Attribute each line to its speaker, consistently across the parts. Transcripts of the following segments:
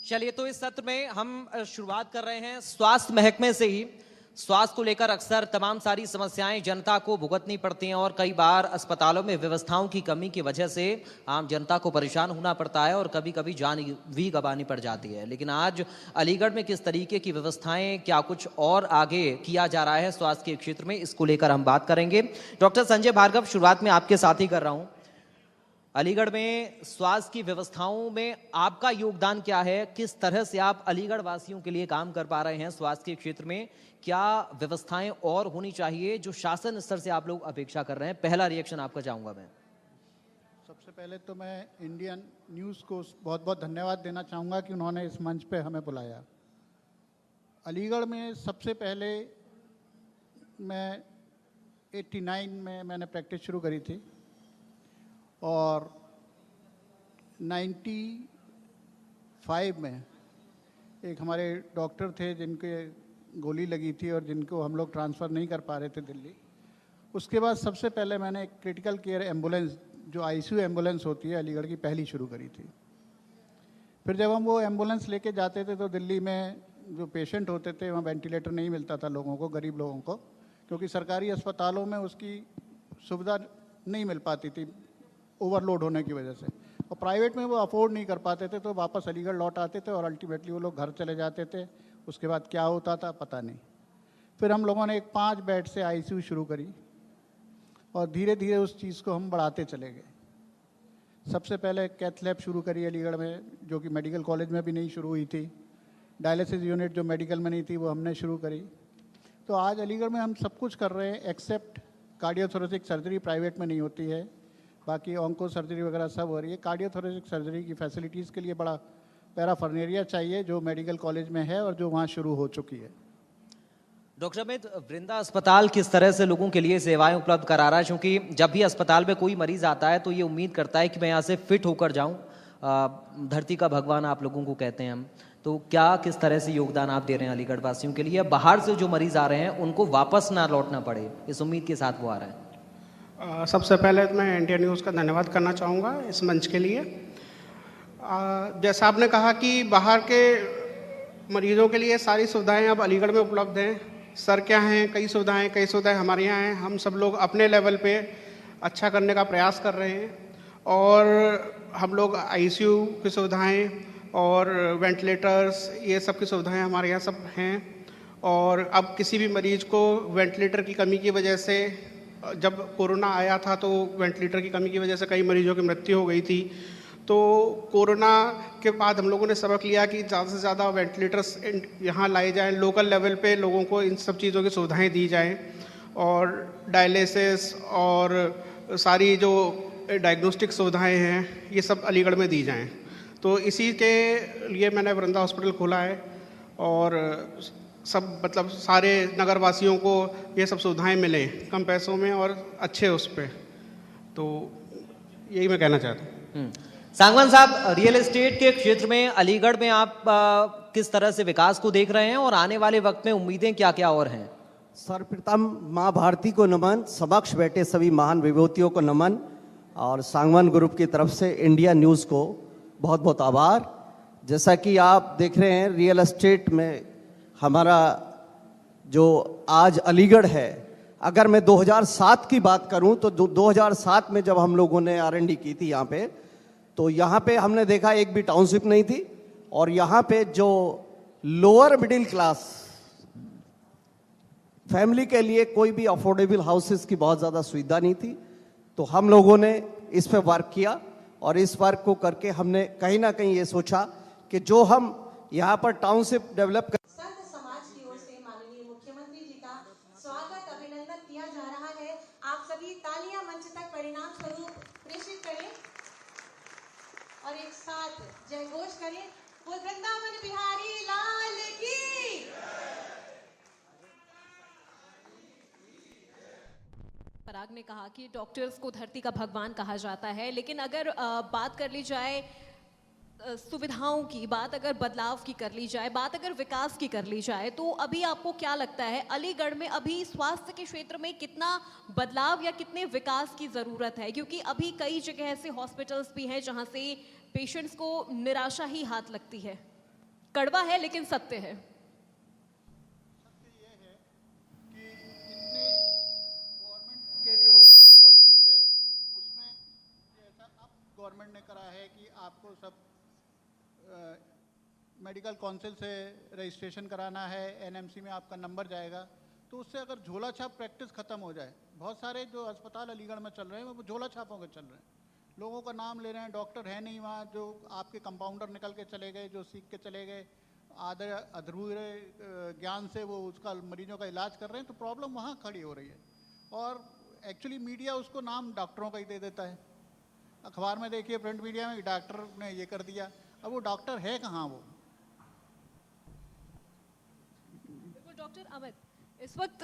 Speaker 1: चलिए, तो इस सत्र में हम शुरुआत कर रहे हैं स्वास्थ्य महकमे से ही। स्वास्थ्य को लेकर अक्सर तमाम सारी समस्याएं जनता को भुगतनी पड़ती हैं और कई बार अस्पतालों में व्यवस्थाओं की कमी की वजह से आम जनता को परेशान होना पड़ता है और कभी कभी जान भी गंवानी पड़ जाती है। लेकिन आज अलीगढ़ में किस तरीके की व्यवस्थाएं, क्या कुछ और आगे किया जा रहा है स्वास्थ्य के क्षेत्र में, इसको लेकर हम बात करेंगे। डॉक्टर संजय भार्गव, शुरुआत में आपके साथ ही कर रहा हूं। अलीगढ़ में स्वास्थ्य की व्यवस्थाओं में आपका योगदान क्या है? किस तरह से आप अलीगढ़ वासियों के लिए काम कर पा रहे हैं स्वास्थ्य के क्षेत्र में? क्या व्यवस्थाएं और होनी चाहिए जो शासन स्तर से आप लोग अपेक्षा कर रहे हैं? पहला रिएक्शन आपका चाहूंगा मैं।
Speaker 2: सबसे पहले तो मैं इंडियन न्यूज़ को बहुत बहुत धन्यवाद देना चाहूँगा कि उन्होंने इस मंच पे हमें बुलाया। अलीगढ़ में सबसे पहले मैं 89 में मैंने प्रैक्टिस शुरू करी थी और 95 में एक हमारे डॉक्टर थे जिनके गोली लगी थी और जिनको हम लोग ट्रांसफ़र नहीं कर पा रहे थे दिल्ली। उसके बाद सबसे पहले मैंने एक क्रिटिकल केयर एम्बुलेंस, जो आईसीयू एम्बुलेंस होती है, अलीगढ़ की पहली शुरू करी थी। फिर जब हम वो एम्बुलेंस लेके जाते थे तो दिल्ली में जो पेशेंट होते थे वहाँ वेंटिलेटर नहीं मिलता था लोगों को, गरीब लोगों को, क्योंकि सरकारी अस्पतालों में उसकी सुविधा नहीं मिल पाती थी ओवरलोड होने की वजह से, और प्राइवेट में वो अफोर्ड नहीं कर पाते थे, तो वापस अलीगढ़ लौट आते थे और अल्टीमेटली वो लोग घर चले जाते थे। उसके बाद क्या होता था पता नहीं। फिर हम लोगों ने एक 5 बेड से आईसीयू शुरू करी और धीरे धीरे उस चीज़ को हम बढ़ाते चले गए। सबसे पहले कैथ लैब शुरू करी अलीगढ़ में, जो कि मेडिकल कॉलेज में भी नहीं शुरू हुई थी। डायलिसिस यूनिट जो मेडिकल में नहीं थी वो हमने शुरू करी। तो आज अलीगढ़ में हम सब कुछ कर रहे हैं एक्सेप्ट कार्डियोथोरेसिक सर्जरी प्राइवेट में नहीं होती है, बाकी ऑन्को सर्जरी वगैरह सब हो रही है। कार्डियोथोरेसिक सर्जरी की फैसिलिटीज़ के लिए बड़ा पैराफर्नेरिया चाहिए जो मेडिकल कॉलेज में है और जो वहाँ शुरू हो चुकी है।
Speaker 1: डॉक्टर अमित, वृंदा अस्पताल किस तरह से लोगों के लिए सेवाएं उपलब्ध करा रहा है? क्योंकि जब भी अस्पताल में कोई मरीज आता है तो ये उम्मीद करता है कि मैं यहाँ से फिट होकर जाऊँ। धरती का भगवान आप लोगों को कहते हैं हम, तो क्या किस तरह से योगदान आप दे रहे हैं अलीगढ़ वासियों के लिए? बाहर से जो मरीज आ रहे हैं उनको वापस ना लौटना पड़े, इस उम्मीद के साथ वो आ रहे हैं।
Speaker 3: सबसे पहले मैं इंडिया न्यूज़ का धन्यवाद करना चाहूँगा इस मंच के लिए। जैसा आपने कहा कि बाहर के मरीजों के लिए सारी सुविधाएं अब अलीगढ़ में उपलब्ध हैं। सर क्या हैं, कई सुविधाएं हमारे यहाँ हैं। हम सब लोग अपने लेवल पे अच्छा करने का प्रयास कर रहे हैं और हम लोग आईसीयू की सुविधाएं और वेंटिलेटर्स, ये सब की सुविधाएं हमारे यहाँ सब हैं। और अब किसी भी मरीज को वेंटिलेटर की कमी की वजह से, जब कोरोना आया था तो वेंटिलेटर की कमी की वजह से कई मरीजों की मृत्यु हो गई थी। तो कोरोना के बाद हम लोगों ने सबक लिया कि ज़्यादा से ज़्यादा वेंटिलेटर्स यहाँ लाए जाएं, लोकल लेवल पे लोगों को इन सब चीज़ों की सुविधाएं दी जाएं और डायलिसिस और सारी जो डायग्नोस्टिक सुविधाएं हैं ये सब अलीगढ़ में दी जाएं। तो इसी के लिए मैंने वृंदा हॉस्पिटल खोला है और सब मतलब सारे नगर वासियों को ये सब सुविधाएं मिलें कम पैसों में और अच्छे उस पर। तो यही मैं कहना चाहता हूँ।
Speaker 1: सांगवान साहब, रियल एस्टेट के क्षेत्र में अलीगढ़ में आप किस तरह से विकास को देख रहे हैं और आने वाले वक्त में उम्मीदें क्या क्या और हैं?
Speaker 4: सर्वप्रथम माँ भारती को नमन, समक्ष बैठे सभी महान विभूतियों को नमन और सांगवान ग्रुप की तरफ से इंडिया न्यूज़ को बहुत बहुत आभार। जैसा कि आप देख रहे हैं, रियल एस्टेट में हमारा जो आज अलीगढ़ है, अगर मैं 2007 की बात करूं तो 2007 में जब हम लोगों ने R&D की थी यहाँ पे, तो यहाँ पे हमने देखा एक भी टाउनशिप नहीं थी और यहाँ पे जो लोअर मिडिल क्लास फैमिली के लिए कोई भी अफोर्डेबल हाउसेस की बहुत ज़्यादा सुविधा नहीं थी। तो हम लोगों ने इस पे वर्क किया और इस वर्क को करके हमने कहीं ना कहीं ये सोचा कि जो हम यहाँ पर टाउनशिप डेवलप
Speaker 5: समाज की ओर से माननीय मुख्यमंत्री जी का स्वागत अभिनंदन किया जा रहा है। आप सभी तालियां मंच तक परिणाम स्वरूप प्रेषित करें और एक साथ जय घोष करें, बोल वृंदावन बिहारी लाल की।
Speaker 6: पराग ने कहा कि डॉक्टर्स को धरती का भगवान कहा जाता है, लेकिन अगर बात कर ली जाए सुविधाओं की, बात अगर बदलाव की कर ली जाए, बात अगर विकास की कर ली जाए, तो अभी आपको क्या लगता है अलीगढ़ में अभी स्वास्थ्य के क्षेत्र में कितना बदलाव या कितने विकास की ज़रूरत है? क्योंकि अभी कई जगह ऐसे हॉस्पिटल्स भी हैं जहां से पेशेंट्स को निराशा ही हाथ लगती है। कड़वा है लेकिन सत्य है।
Speaker 2: कि इतने गवर्नमेंट के जो पॉलिसीज है उसमें जैसा अब गवर्नमेंट ने करा है कि आपको सब मेडिकल काउंसिल से रजिस्ट्रेशन कराना है, एनएमसी में आपका नंबर जाएगा, तो उससे अगर झोला छाप प्रैक्टिस ख़त्म हो जाए, बहुत सारे जो अस्पताल अलीगढ़ में चल रहे हैं वो झोला छापों के चल रहे हैं, लोगों का नाम ले रहे हैं, डॉक्टर है नहीं वहाँ, जो आपके कंपाउंडर निकल के चले गए, जो सीख के चले गए, आधे अधूरे ज्ञान से वो उसका मरीजों का इलाज कर रहे हैं, तो प्रॉब्लम वहाँ खड़ी हो रही है। और एक्चुअली मीडिया उसको नाम डॉक्टरों का ही दे देता है। अखबार में देखिए, प्रिंट मीडिया में डॉक्टर ने ये कर दिया, अब वो डॉक्टर है कहाँ वो।
Speaker 6: बिल्कुल डॉक्टर अमित, इस वक्त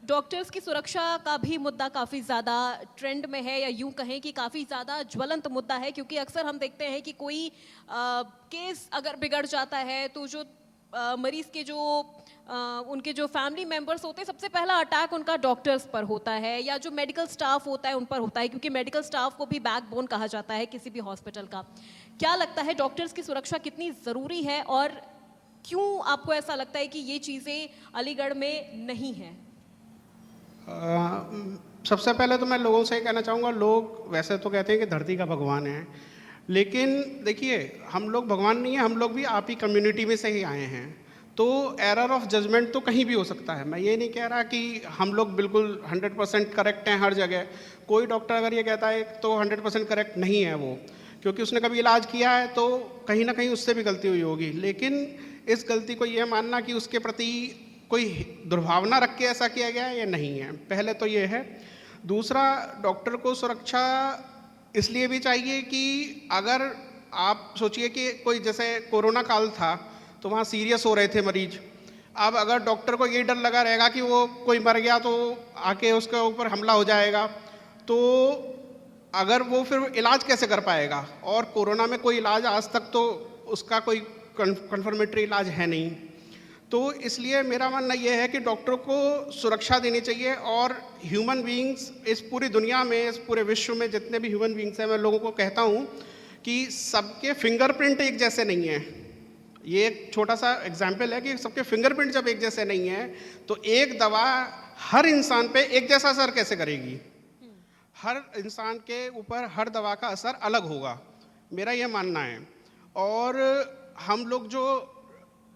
Speaker 6: डॉक्टर्स की सुरक्षा का भी मुद्दा काफ़ी ज़्यादा ट्रेंड में है, या यूं कहें कि काफ़ी ज़्यादा ज्वलंत मुद्दा है, क्योंकि अक्सर हम देखते हैं कि कोई केस अगर बिगड़ जाता है तो जो मरीज़ के जो उनके जो फैमिली मेंबर्स होते हैं, सबसे पहला अटैक उनका डॉक्टर्स पर होता है, या जो मेडिकल स्टाफ होता है उन पर होता है, क्योंकि मेडिकल स्टाफ को भी बैकबोन कहा जाता है किसी भी हॉस्पिटल का। क्या लगता है डॉक्टर्स की सुरक्षा कितनी ज़रूरी है, और क्यों आपको ऐसा लगता है कि ये चीज़ें अलीगढ़ में नहीं हैं?
Speaker 3: सबसे पहले तो मैं लोगों से कहना चाहूँगा, लोग वैसे तो कहते हैं कि धरती का भगवान है, लेकिन देखिए हम लोग भगवान नहीं है, हम लोग भी आप ही कम्युनिटी में से ही आए हैं, तो एरर ऑफ जजमेंट तो कहीं भी हो सकता है। मैं ये नहीं कह रहा कि हम लोग बिल्कुल 100% करेक्ट हैं हर जगह। कोई डॉक्टर अगर ये कहता है तो 100% करेक्ट नहीं है वो, क्योंकि उसने कभी इलाज किया है तो कहीं ना कहीं उससे भी गलती हुई होगी। लेकिन इस गलती को ये मानना कि उसके प्रति कोई दुर्भावना रख के ऐसा किया गया है, ये नहीं है, पहले तो ये है। दूसरा, डॉक्टर को सुरक्षा इसलिए भी चाहिए कि अगर आप सोचिए कि कोई जैसे कोरोना काल था तो वहाँ सीरियस हो रहे थे मरीज, अब अगर डॉक्टर को ये डर लगा रहेगा कि वो कोई मर गया तो आके उसके ऊपर हमला हो जाएगा, तो अगर वो फिर इलाज कैसे कर पाएगा। और कोरोना में कोई इलाज आज तक तो उसका कोई कन्फर्मेटरी इलाज है नहीं, तो इसलिए मेरा मानना यह है कि डॉक्टरों को सुरक्षा देनी चाहिए। और ह्यूमन बीइंग्स इस पूरी दुनिया में, इस पूरे विश्व में जितने भी ह्यूमन बीइंग्स हैं, मैं लोगों को कहता हूँ कि सबके फिंगरप्रिंट एक जैसे नहीं हैं। ये एक छोटा सा एग्जाम्पल है कि सबके फिंगरप्रिंट जब एक जैसे नहीं है तो एक दवा हर इंसान पे एक जैसा असर कैसे करेगी। हर इंसान के ऊपर हर दवा का असर अलग होगा, मेरा ये मानना है। और हम लोग जो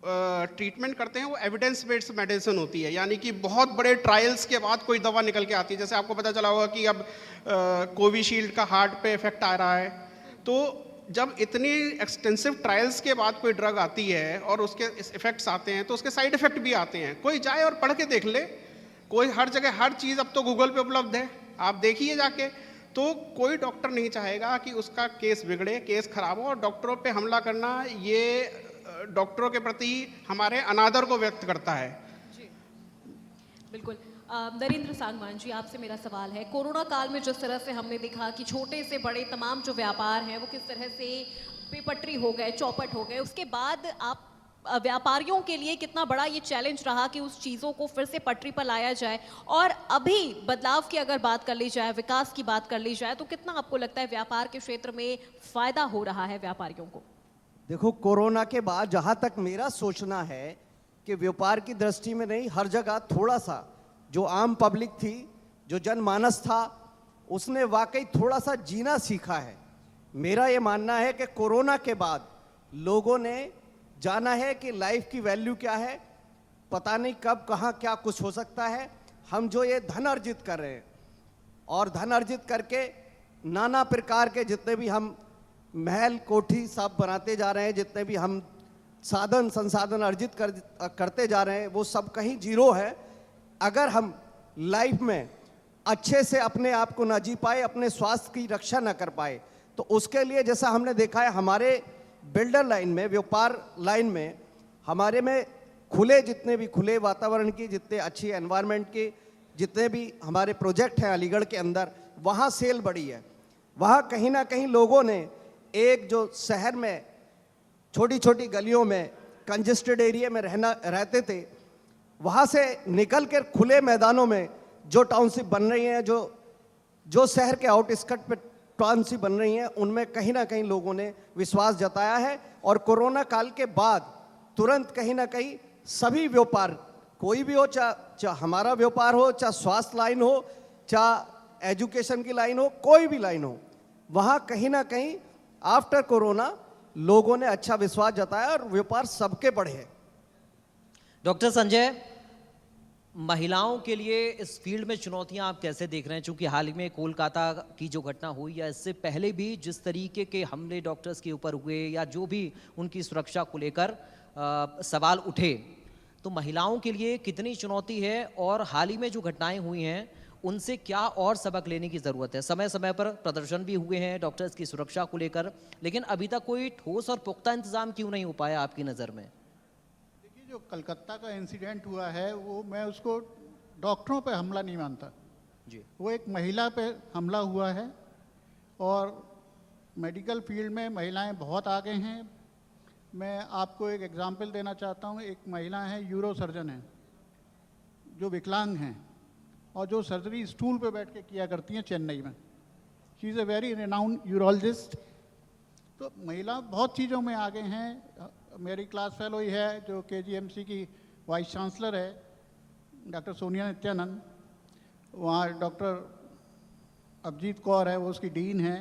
Speaker 3: ट्रीटमेंट करते हैं वो एविडेंस बेस्ड मेडिसिन होती है, यानी कि बहुत बड़े ट्रायल्स के बाद कोई दवा निकल के आती है। जैसे आपको पता चला होगा कि अब कोविशील्ड का हार्ट पे इफेक्ट आ रहा है, तो जब इतनी एक्सटेंसिव ट्रायल्स के बाद कोई ड्रग आती है और उसके इफेक्ट्स आते हैं तो उसके साइड इफेक्ट भी आते हैं। कोई जाए और पढ़ के देख ले, कोई हर जगह हर चीज़ अब तो गूगल पे उपलब्ध है, आप देखिए जाके। तो कोई डॉक्टर नहीं चाहेगा कि उसका केस बिगड़े, केस खराब हो, और डॉक्टरों पे हमला करना ये डॉक्टरों के प्रति हमारे अनादर को व्यक्त करता है।
Speaker 6: जी बिल्कुल। नरेंद्र सांगवान जी, आपसे मेरा सवाल है, कोरोना काल में जिस तरह से हमने देखा कि छोटे से बड़े तमाम जो व्यापार हैं वो किस तरह से बेपटरी हो गए, चौपट हो गए, उसके बाद आप व्यापारियों के लिए कितना बड़ा ये चैलेंज रहा कि उस चीज़ों को फिर से पटरी पर लाया जाए। और अभी बदलाव की अगर बात कर ली जाए, विकास की बात कर ली जाए, तो कितना आपको लगता है व्यापार के क्षेत्र में फ़ायदा हो रहा है व्यापारियों को?
Speaker 4: देखो, कोरोना के बाद जहाँ तक मेरा सोचना है कि व्यापार की दृष्टि में नहीं, हर जगह थोड़ा सा जो आम पब्लिक थी, जो जनमानस था, उसने वाकई थोड़ा सा जीना सीखा है। मेरा ये मानना है कि कोरोना के बाद लोगों ने जाना है कि लाइफ की वैल्यू क्या है, पता नहीं कब कहाँ क्या कुछ हो सकता है। हम जो ये धन अर्जित कर रहे हैं और धन अर्जित करके नाना प्रकार के जितने भी हम महल कोठी सब बनाते जा रहे हैं, जितने भी हम साधन संसाधन अर्जित करते जा रहे हैं, वो सब कहीं जीरो है अगर हम लाइफ में अच्छे से अपने आप को ना जी पाए, अपने स्वास्थ्य की रक्षा ना कर पाए। तो उसके लिए जैसा हमने देखा है हमारे बिल्डर लाइन में, व्यापार लाइन में, हमारे में खुले जितने भी खुले वातावरण की, जितने अच्छी एनवायरनमेंट के जितने भी हमारे प्रोजेक्ट हैं अलीगढ़ के अंदर, वहाँ सेल बढ़ी है। वहाँ कहीं ना कहीं लोगों ने एक जो शहर में छोटी छोटी गलियों में कंजेस्टेड एरिया में रहते थे, वहाँ से निकल कर खुले मैदानों में जो टाउनशिप बन रही हैं, जो शहर के आउटस्कर्ट पे टाउनशिप बन रही हैं, उनमें कहीं ना कहीं लोगों ने विश्वास जताया है। और कोरोना काल के बाद तुरंत कहीं ना कहीं सभी व्यापार, कोई भी हो, चाहे हमारा व्यापार हो, चाहे स्वास्थ्य लाइन हो, चाहे एजुकेशन की लाइन हो, कोई भी लाइन हो, वहाँ कहीं ना कहीं आफ्टर कोरोना लोगों ने अच्छा विश्वास जताया और व्यापार सबके बढ़े हैं।
Speaker 1: डॉक्टर संजय, महिलाओं के लिए इस फील्ड में चुनौतियां आप कैसे देख रहे हैं? चूंकि हाल ही में कोलकाता की जो घटना हुई या इससे पहले भी जिस तरीके के हमले डॉक्टर्स के ऊपर हुए या जो भी उनकी सुरक्षा को लेकर सवाल उठे, तो महिलाओं के लिए कितनी चुनौती है और हाल ही में जो घटनाएं हुई हैं उनसे क्या और सबक लेने की ज़रूरत है? समय समय पर प्रदर्शन भी हुए हैं डॉक्टर्स की सुरक्षा को लेकर, लेकिन अभी तक कोई ठोस और पुख्ता इंतजाम क्यों नहीं हो पाया आपकी नज़र में?
Speaker 2: देखिए, जो कलकत्ता का इंसिडेंट हुआ है वो मैं उसको डॉक्टरों पे हमला नहीं मानता
Speaker 1: जी।
Speaker 2: वो एक महिला पे हमला हुआ है और मेडिकल फील्ड में महिलाएं बहुत आगे हैं। मैं आपको एक एग्जांपल देना चाहता हूं। एक महिला है, यूरो सर्जन है, जो विकलांग हैं और जो सर्जरी स्टूल पे बैठ के किया करती हैं चेन्नई में। She is a very renowned urologist. तो महिला बहुत चीज़ों में आगे हैं। मेरी क्लास फेलो ही है जो KGMC की वाइस चांसलर है, डॉक्टर सोनिया नित्यानंद। वहाँ डॉक्टर अभिजीत कौर है, वो उसकी डीन है,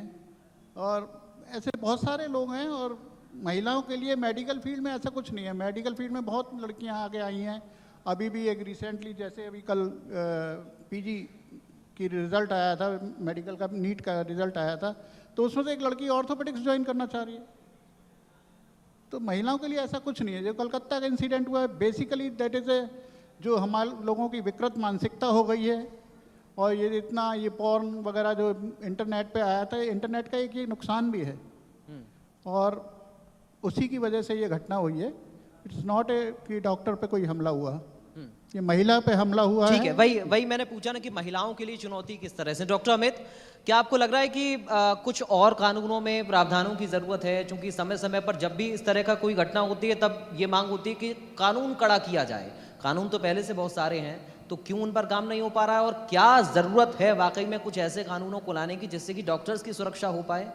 Speaker 2: और ऐसे बहुत सारे लोग हैं। और महिलाओं के लिए मेडिकल फील्ड में ऐसा कुछ नहीं है। मेडिकल फील्ड में बहुत लड़कियां आगे आई हैं। अभी भी एक रिसेंटली, जैसे अभी कल PG की रिज़ल्ट आया था, मेडिकल का नीट का रिज़ल्ट आया था, तो उसमें से एक लड़की ऑर्थोपेडिक्स ज्वाइन करना चाह रही है। तो महिलाओं के लिए ऐसा कुछ नहीं है। जो कलकत्ता का इंसिडेंट हुआ है, बेसिकली दैट इज़ ए जो हमारे लोगों की विकृत मानसिकता हो गई है। और ये इतना ये पॉर्न वगैरह जो इंटरनेट पे आया था, इंटरनेट का एक ये नुकसान भी है और उसी की वजह से ये घटना हुई है। इट्स नॉट ए कि डॉक्टर पे कोई हमला हुआ, ये महिला पे हमला हुआ है।
Speaker 1: ठीक है, वही मैंने पूछा ना कि महिलाओं के लिए चुनौती किस तरह से। डॉक्टर अमित, क्या आपको लग रहा है कि कुछ और कानूनों में प्रावधानों की ज़रूरत है? क्योंकि समय समय पर जब भी इस तरह का कोई घटना होती है तब ये मांग होती है कि कानून कड़ा किया जाए। कानून तो पहले से बहुत सारे हैं, तो क्यों उन पर काम नहीं हो पा रहा है? और क्या ज़रूरत है वाकई में कुछ ऐसे कानूनों को लाने की जिससे कि डॉक्टर्स की सुरक्षा हो पाए?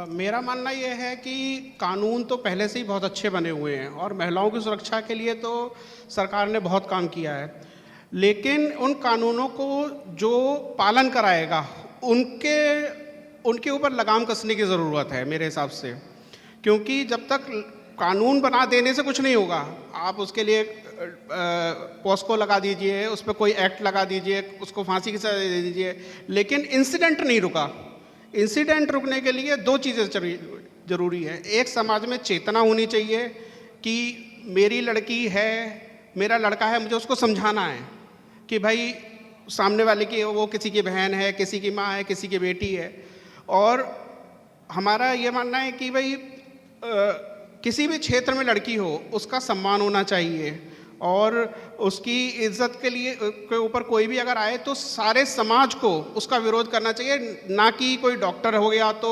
Speaker 3: मेरा मानना यह है कि कानून तो पहले से ही बहुत अच्छे बने हुए हैं और महिलाओं की सुरक्षा के लिए तो सरकार ने बहुत काम किया है, लेकिन उन कानूनों को जो पालन कराएगा उनके ऊपर लगाम कसने की ज़रूरत है मेरे हिसाब से। क्योंकि जब तक कानून बना देने से कुछ नहीं होगा। आप उसके लिए पॉस्को लगा दीजिए, उस पर कोई एक्ट लगा दीजिए, उसको फांसी की सजा दे दीजिए, लेकिन इंसिडेंट नहीं रुका। इंसिडेंट रुकने के लिए दो चीज़ें ज़रूरी है। एक, समाज में चेतना होनी चाहिए कि मेरी लड़की है, मेरा लड़का है, मुझे उसको समझाना है कि भाई सामने वाले की वो किसी की बहन है, किसी की माँ है, किसी की बेटी है। और हमारा ये मानना है कि भाई किसी भी क्षेत्र में लड़की हो उसका सम्मान होना चाहिए और उसकी इज्जत के ऊपर कोई भी अगर आए तो सारे समाज को उसका विरोध करना चाहिए। ना कि कोई डॉक्टर हो गया तो,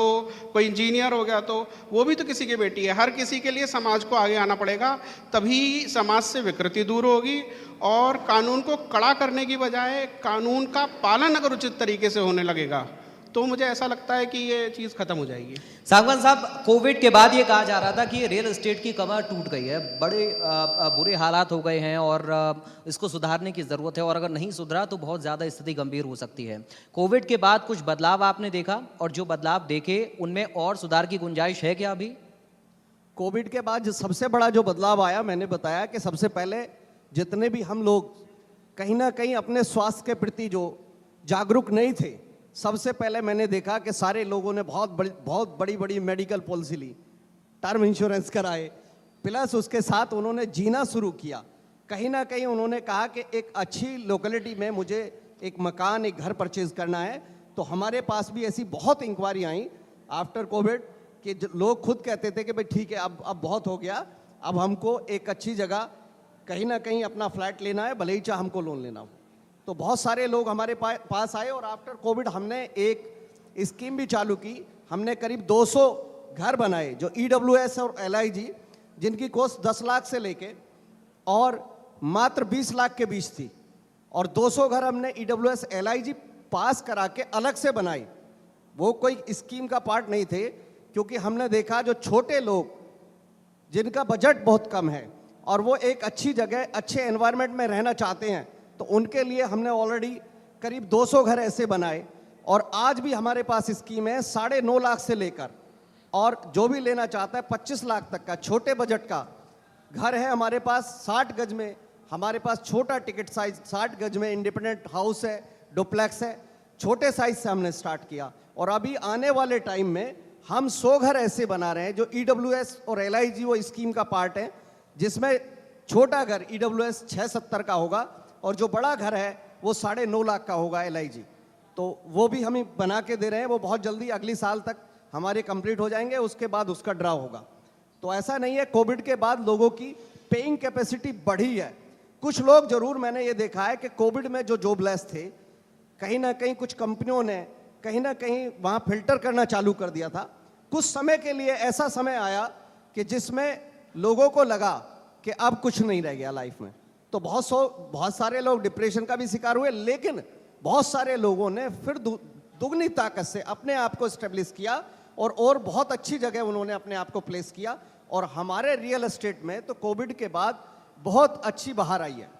Speaker 3: कोई इंजीनियर हो गया तो, वो भी तो किसी की बेटी है। हर किसी के लिए समाज को आगे आना पड़ेगा, तभी समाज से विकृति दूर होगी। और कानून को कड़ा करने की बजाय कानून का पालन अगर उचित तरीके से होने लगेगा तो मुझे ऐसा लगता है कि ये चीज़ खत्म हो जाएगी।
Speaker 1: सांगवान साहब, कोविड के बाद ये कहा जा रहा था कि रियल एस्टेट की कमर टूट गई है, बड़े बुरे हालात हो गए हैं और इसको सुधारने की ज़रूरत है, और अगर नहीं सुधरा तो बहुत ज़्यादा स्थिति गंभीर हो सकती है। कोविड के बाद कुछ बदलाव आपने देखा, और जो बदलाव देखे उनमें और सुधार की गुंजाइश है क्या अभी?
Speaker 4: कोविड के बाद जो सबसे बड़ा जो बदलाव आया, मैंने बताया कि सबसे पहले जितने भी हम लोग कहीं ना कहीं अपने स्वास्थ्य के प्रति जो जागरूक नहीं थे, सबसे पहले मैंने देखा कि सारे लोगों ने बहुत बड़ी मेडिकल पॉलिसी ली, टर्म इंश्योरेंस कराए, प्लस उसके साथ उन्होंने जीना शुरू किया। कहीं ना कहीं उन्होंने कहा कि एक अच्छी लोकेलिटी में मुझे एक मकान, एक घर परचेज करना है। तो हमारे पास भी ऐसी बहुत इंक्वायरी आई आफ्टर कोविड कि लोग खुद कहते थे कि भाई ठीक है, अब बहुत हो गया, अब हमको एक अच्छी जगह कहीं ना कहीं अपना फ्लैट लेना है, भले ही चाहे हमको लोन लेना हो। तो बहुत सारे लोग हमारे पास आए और आफ्टर कोविड हमने एक स्कीम भी चालू की। हमने करीब 200 घर बनाए जो EWS और LIG, जिनकी कॉस्ट 10 लाख से लेके और मात्र 20 लाख के बीच थी, और 200 घर हमने EWS LIG पास करा के अलग से बनाई। वो कोई स्कीम का पार्ट नहीं थे, क्योंकि हमने देखा जो छोटे लोग जिनका बजट बहुत कम है और वो एक अच्छी जगह अच्छे एनवायरनमेंट में रहना चाहते हैं, तो उनके लिए हमने ऑलरेडी करीब 200 घर ऐसे बनाए और आज भी हमारे पास स्कीम है 9.5 लाख से लेकर और जो भी लेना चाहता है 25 लाख तक का छोटे बजट का घर है हमारे पास। 60 गज में हमारे पास छोटा टिकट साइज, 60 गज में इंडिपेंडेंट हाउस है, डुप्लेक्स है, छोटे साइज से हमने स्टार्ट किया और अभी आने वाले टाइम में हम 100 घर ऐसे बना रहे हैं जो EWS और LIG वो स्कीम का पार्ट है, जिसमें छोटा घर EWS 670 का होगा और जो बड़ा घर है वो 9.5 लाख का होगा LIG। तो वो भी हम बना के दे रहे हैं, वो बहुत जल्दी अगली साल तक हमारे कंप्लीट हो जाएंगे, उसके बाद उसका ड्रा होगा। तो ऐसा नहीं है, कोविड के बाद लोगों की पेइंग कैपेसिटी बढ़ी है। कुछ लोग जरूर मैंने ये देखा है कि कोविड में जो जॉबलेस थे, कहीं ना कहीं कुछ कंपनियों ने कहीं ना कहीं वहाँ फिल्टर करना चालू कर दिया था। कुछ समय के लिए ऐसा समय आया कि जिसमें लोगों को लगा कि अब कुछ नहीं रह गया लाइफ में, तो बहुत सारे लोग डिप्रेशन का भी शिकार हुए, लेकिन बहुत सारे लोगों ने फिर दुगनी ताकत से अपने आप को स्टेब्लिश किया और बहुत अच्छी जगह उन्होंने अपने आप को प्लेस किया। और हमारे रियल एस्टेट में तो कोविड के बाद बहुत अच्छी बहार आई है।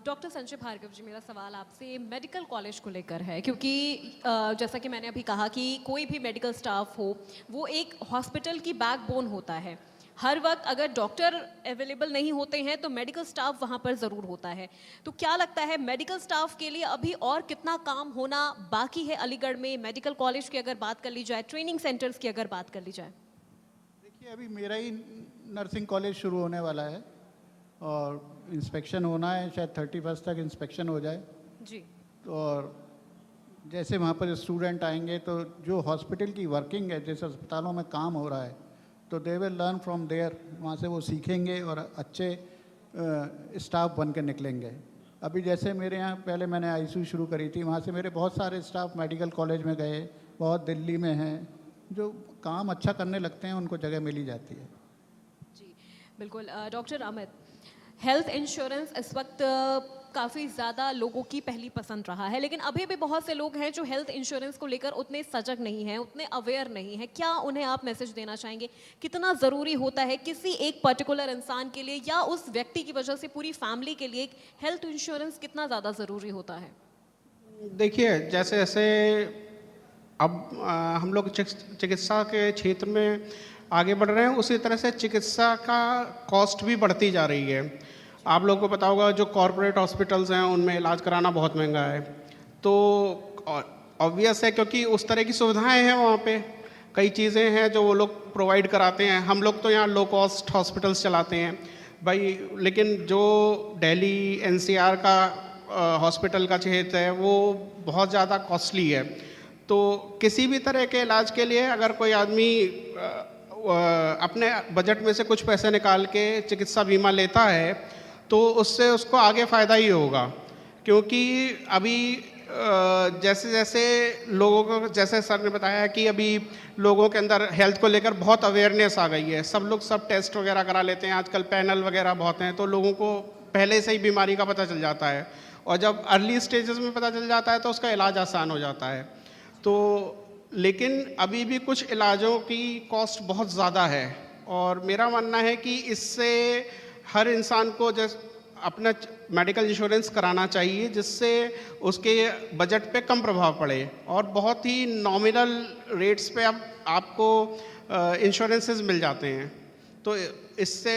Speaker 6: डॉक्टर संजय भार्गव जी, मेरा सवाल आपसे मेडिकल कॉलेज को लेकर है, क्योंकि जैसा कि मैंने अभी कहा कि कोई भी मेडिकल स्टाफ हो वो एक हॉस्पिटल की बैकबोन होता है। हर वक्त अगर डॉक्टर अवेलेबल नहीं होते हैं तो मेडिकल स्टाफ वहाँ पर ज़रूर होता है। तो क्या लगता है मेडिकल स्टाफ के लिए अभी और कितना काम होना बाकी है अलीगढ़ में? मेडिकल कॉलेज की अगर बात कर ली जाए, ट्रेनिंग सेंटर्स की अगर बात कर ली जाए।
Speaker 2: देखिए, अभी मेरा ही नर्सिंग कॉलेज शुरू होने वाला है और इंस्पेक्शन होना है, शायद 31 तक इंस्पेक्शन हो जाए
Speaker 6: जी।
Speaker 2: तो और जैसे वहाँ पर स्टूडेंट आएंगे तो जो हॉस्पिटल की वर्किंग है, जैसे अस्पतालों में काम हो रहा है, तो they will learn from there, वहाँ से वो सीखेंगे और अच्छे स्टाफ बन के निकलेंगे। अभी जैसे मेरे यहाँ पहले मैंने ICU शुरू करी थी, वहाँ से मेरे बहुत सारे स्टाफ मेडिकल कॉलेज में गए, बहुत दिल्ली में हैं, जो काम अच्छा करने लगते हैं उनको जगह मिली जाती है।
Speaker 6: जी बिल्कुल। डॉक्टर अमित, हेल्थ इंश्योरेंस इस वक्त काफ़ी ज़्यादा लोगों की पहली पसंद रहा है, लेकिन अभी भी बहुत से लोग हैं जो हेल्थ इंश्योरेंस को लेकर उतने सजग नहीं हैं, उतने अवेयर नहीं हैं। क्या उन्हें आप मैसेज देना चाहेंगे? कितना ज़रूरी होता है किसी एक पर्टिकुलर इंसान के लिए या उस व्यक्ति की वजह से पूरी फैमिली के लिए हेल्थ इंश्योरेंस कितना ज़्यादा ज़रूरी होता है?
Speaker 3: देखिए, जैसे जैसे अब हम लोग चिकित्सा के क्षेत्र में आगे बढ़ रहे हैं, उसी तरह से चिकित्सा का कॉस्ट भी बढ़ती जा रही है। आप लोगों को पता होगा जो कॉरपोरेट हॉस्पिटल्स हैं उनमें इलाज कराना बहुत महंगा है, तो ऑब्वियस है क्योंकि उस तरह की सुविधाएं हैं वहाँ पे, कई चीज़ें हैं जो वो लोग प्रोवाइड कराते हैं। हम लोग तो यहाँ लो कॉस्ट हॉस्पिटल्स चलाते हैं भाई, लेकिन जो दिल्ली NCR का हॉस्पिटल का क्षेत्र है वो बहुत ज़्यादा कॉस्टली है। तो किसी भी तरह के इलाज के लिए अगर कोई आदमी अपने बजट में से कुछ पैसे निकाल के चिकित्सा बीमा लेता है तो उससे उसको आगे फ़ायदा ही होगा, क्योंकि अभी जैसे जैसे लोगों को, जैसे सर ने बताया कि अभी लोगों के अंदर हेल्थ को लेकर बहुत अवेयरनेस आ गई है, सब लोग सब टेस्ट वगैरह करा लेते हैं, आजकल पैनल वगैरह बहुत हैं, तो लोगों को पहले से ही बीमारी का पता चल जाता है और जब अर्ली स्टेजेस में पता चल जाता है तो उसका इलाज आसान हो जाता है। तो लेकिन अभी भी कुछ इलाजों की कॉस्ट बहुत ज़्यादा है और मेरा मानना है कि इससे हर इंसान को अपना मेडिकल इंश्योरेंस कराना चाहिए, जिससे उसके बजट पे कम प्रभाव पड़े और बहुत ही नॉमिनल रेट्स पे आपको इंश्योरेंसेस मिल जाते हैं। तो इससे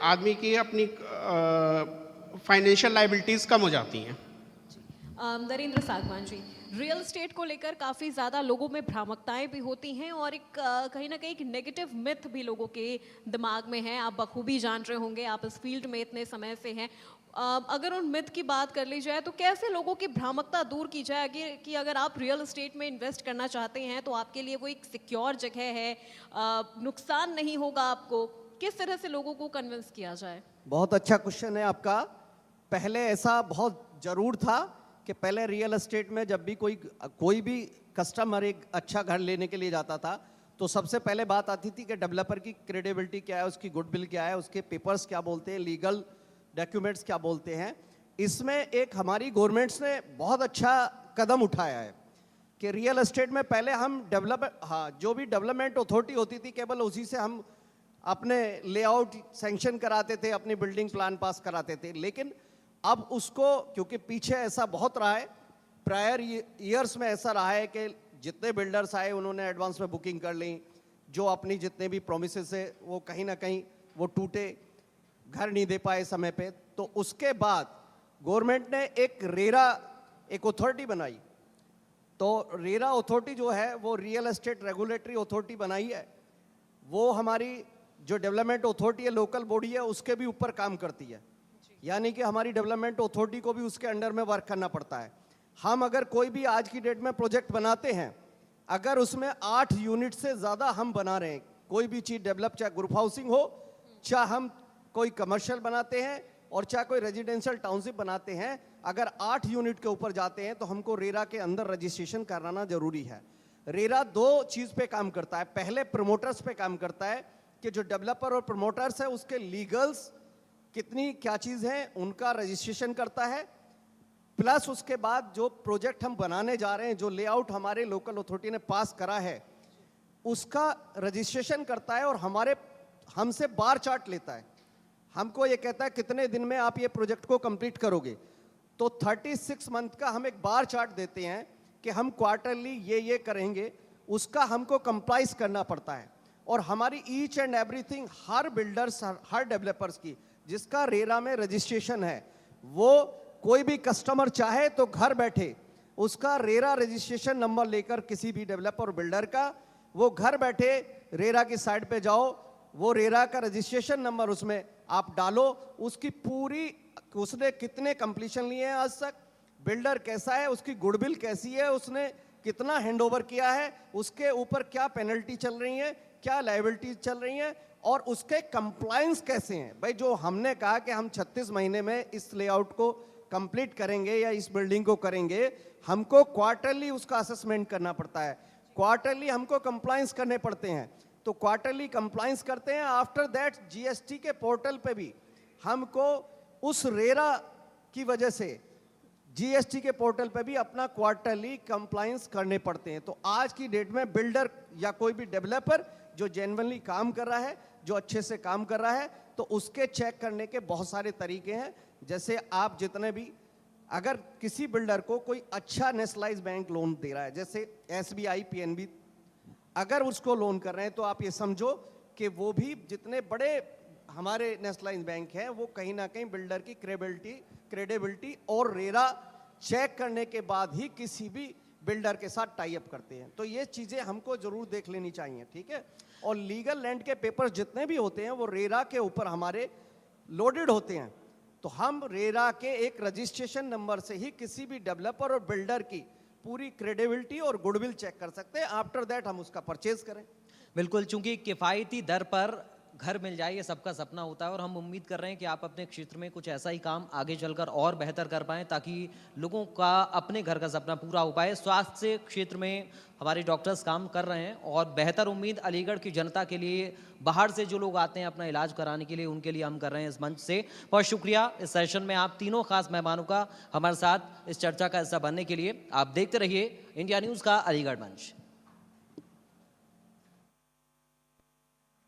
Speaker 3: आदमी की अपनी फाइनेंशियल लायबिलिटीज़ कम हो जाती हैं।
Speaker 6: नरेंद्र सागवान जी, रियल एस्टेट को लेकर काफ़ी ज़्यादा लोगों में भ्रामकताएं भी होती हैं और एक कहीं ना कहीं एक नेगेटिव मिथ भी लोगों के दिमाग में है। आप बखूबी जान रहे होंगे, आप इस फील्ड में इतने समय से हैं। अगर उन मिथ की बात कर ली जाए तो कैसे लोगों की भ्रामकता दूर की जाए कि अगर आप रियल एस्टेट में इन्वेस्ट करना चाहते हैं तो आपके लिए वो एक सिक्योर जगह है, नुकसान नहीं होगा आपको, किस तरह से लोगों को कन्विंस किया जाए?
Speaker 4: बहुत अच्छा क्वेश्चन है आपका। पहले ऐसा बहुत ज़रूर था कि पहले रियल एस्टेट में जब भी कोई भी कस्टमर एक अच्छा घर लेने के लिए जाता था तो सबसे पहले बात आती थी कि डेवलपर की क्रेडिबिलिटी क्या है, उसकी गुडविल क्या है, उसके पेपर्स क्या बोलते हैं, लीगल डॉक्यूमेंट्स क्या बोलते हैं। इसमें एक हमारी गवर्नमेंट्स ने बहुत अच्छा कदम उठाया है कि रियल एस्टेट में पहले हम जो भी डेवलपमेंट अथॉरिटी होती थी केवल उसी से हम अपने लेआउट सैंक्शन कराते थे, अपनी बिल्डिंग प्लान पास कराते थे। लेकिन अब उसको, क्योंकि पीछे ऐसा बहुत रहा है, प्रायर ईयर्स में ऐसा रहा है कि जितने बिल्डर्स आए उन्होंने एडवांस में बुकिंग कर ली, जो अपनी जितने भी प्रोमिसेस है वो कहीं ना कहीं वो टूटे, घर नहीं दे पाए समय पे। तो उसके बाद गवर्नमेंट ने एक रेरा, एक अथॉरिटी बनाई। तो रेरा अथॉरिटी जो है वो रियल एस्टेट रेगुलेटरी अथॉरिटी बनाई है। वो हमारी जो डेवलपमेंट अथॉरिटी है, लोकल बॉडी है, उसके भी ऊपर काम करती है। यानी कि हमारी डेवलपमेंट अथॉरिटी को भी उसके अंडर में वर्क करना पड़ता है। हम अगर कोई भी आज की डेट में प्रोजेक्ट बनाते हैं, अगर उसमें 8 यूनिट से ज़्यादा हम बना रहे हैं, कोई भी चीज़ डेवलप, चाहे ग्रुप हाउसिंग हो, चाहे हम कोई कमर्शियल बनाते हैं और चाहे कोई रेजिडेंशियल टाउनशिप बनाते हैं, अगर 8 यूनिट के ऊपर जाते हैं तो हमको रेरा के अंदर रजिस्ट्रेशन कराना जरूरी है। रेरा 2 चीज़ पे काम करता है। पहले प्रमोटर्स पे काम करता है कि जो डेवलपर और प्रमोटर्स है उसके लीगल्स कितनी क्या चीज़ है उनका रजिस्ट्रेशन करता है, प्लस उसके बाद जो प्रोजेक्ट हम बनाने जा रहे हैं, जो लेआउट हमारे लोकल अथॉरिटी ने पास करा है, उसका रजिस्ट्रेशन करता है और हमसे बार चार्ट लेता है। हमको ये कहता है कितने दिन में आप ये प्रोजेक्ट को कंप्लीट करोगे। तो 36 मंथ का हम एक बार चार्ट देते हैं कि हम क्वार्टरली ये करेंगे, उसका हमको कंप्लाइज करना पड़ता है। और हमारी each and everything, her builders, her developers की जिसका रेरा में रजिस्ट्रेशन है, वो कोई भी कस्टमर चाहे तो घर बैठे उसका रेरा रजिस्ट्रेशन नंबर लेकर, किसी भी डेवलपर बिल्डर का, वो घर बैठे रेरा की साइट पे जाओ, वो रेरा का रजिस्ट्रेशन नंबर उसमें आप डालो, उसकी पूरी, उसने कितने कंप्लीशन लिए हैं आज तक, बिल्डर कैसा है, उसकी गुडविल कैसी है, उसने कितना हैंडओवर किया है, उसके ऊपर क्या पेनल्टी चल रही है, क्या लायबिलिटी चल रही है, और उसके कंप्लायंस कैसे हैं। भाई जो हमने कहा कि हम 36 महीने में इस लेआउट को कंप्लीट करेंगे या इस बिल्डिंग को करेंगे, हमको क्वार्टरली उसका असेसमेंट करना पड़ता है, क्वार्टरली हमको कंप्लायंस करने पड़ते हैं। तो क्वार्टरली कंप्लायंस करते हैं। आफ्टर दैट जीएसटी के पोर्टल पे भी हमको उस रेरा की वजह से जीएसटी के पोर्टल पे भी अपना क्वार्टरली कंप्लायंस करने पड़ते हैं। तो आज की डेट में बिल्डर या कोई भी डेवलपर जो जेन्युइनली काम कर रहा है, जो अच्छे से काम कर रहा है, तो उसके चेक करने के बहुत सारे तरीके हैं। जैसे आप जितने भी, अगर किसी बिल्डर को कोई अच्छा नेशनलाइज बैंक लोन दे रहा है, जैसे एसबीआई, पीएनबी, अगर उसको लोन कर रहे हैं, तो आप ये समझो कि वो भी जितने बड़े हमारे नेशनलाइज बैंक हैं, वो कहीं ना कहीं बिल्डर की क्रेडिबिलिटी और रेरा चेक करने के बाद ही किसी भी बिल्डर के साथ टाई अप करते हैं। तो ये चीज़ें हमको जरूर देख लेनी चाहिए, ठीक है। और लीगल लैंड के पेपर्स जितने भी होते हैं वो रेरा के ऊपर हमारे लोडेड होते हैं। तो हम रेरा के एक रजिस्ट्रेशन नंबर से ही किसी भी डेवलपर और बिल्डर की पूरी क्रेडिबिलिटी और गुडविल चेक कर सकते हैं। आफ्टर दैट हम उसका परचेज करें।
Speaker 1: बिल्कुल, चूंकि किफ़ायती दर पर घर मिल जाए ये सबका सपना होता है, और हम उम्मीद कर रहे हैं कि आप अपने क्षेत्र में कुछ ऐसा ही काम आगे चलकर और बेहतर कर पाएं, ताकि लोगों का अपने घर का सपना पूरा हो पाए। स्वास्थ्य क्षेत्र में हमारे डॉक्टर्स काम कर रहे हैं, और बेहतर उम्मीद अलीगढ़ की जनता के लिए, बाहर से जो लोग आते हैं अपना इलाज कराने के लिए, उनके लिए हम कर रहे हैं इस मंच से। बहुत शुक्रिया इस सेशन में आप तीनों खास मेहमानों का हमारे साथ इस चर्चा का हिस्सा बनने के लिए। आप देखते रहिए इंडिया न्यूज़ का अलीगढ़ मंच।